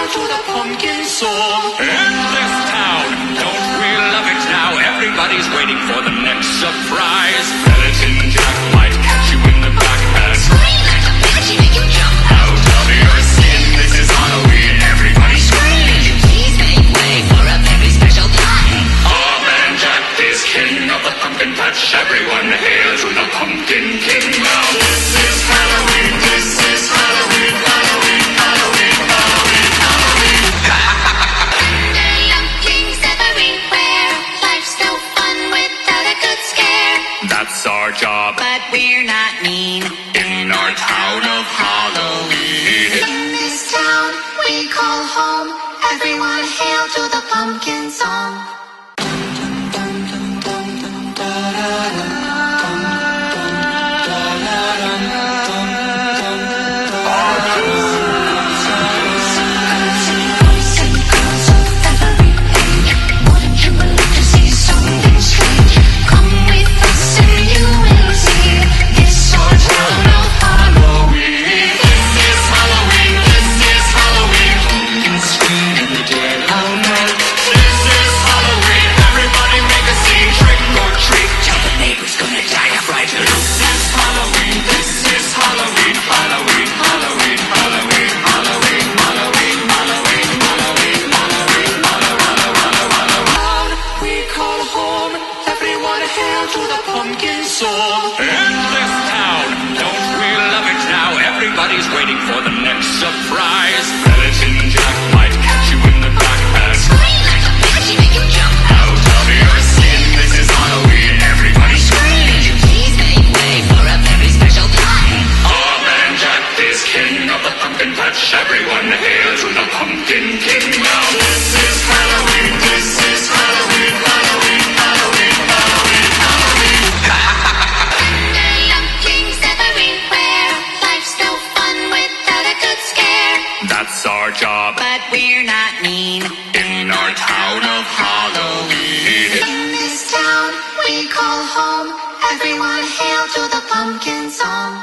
to the pumpkin song. In this town, don't we love it now? Everybody's waiting for the next surprise. Skeleton Jack might catch you in the back and scream like a banshee, make you jump out of your skin. This is Halloween, everybody scream. Please make way for a very special time. Amen, Jack is king of the pumpkin patch. Everyone hail to the pumpkin king. Now this is Halloween, this is Halloween, Halloween, Halloween, Halloween, Halloween. Pumpkins everywhere. Life's no fun without a good scare. That's our job, But we're not mean. in our town of Halloween. In this town we call home. Everyone hail to the pumpkin song. Come with us and you will see. This our town of Halloween. This is Halloween, this is Halloween. Pumpkins scream in the dead of night. This is Halloween, everybody make a scene. Trick or treat, tell the neighbors gonna die of fright. This is Halloween, this is Halloween. Halloween, Halloween, Halloween, Halloween, Halloween, Halloween, Halloween, Halloween, Halloween. We call home, everyone hail to the pumpkin song. In this town, don't we love it now? Everybody's waiting for the next surprise. Skeleton Jack might catch you in the back and Scream like a banshee, make you jump out of your skin. This is Halloween, everybody scream. Please make way for a very special time. Amen, Jack is king of the pumpkin patch. Everyone hail to the pumpkin king. Now this is Halloween, this is Halloween, Halloween, Halloween, Halloween, Halloween. Pumpkins everywhere. Life's no fun without a good scare. That's our job, But we're not mean. in our town of Halloween. In this town we call home. Everyone hail to the pumpkin song.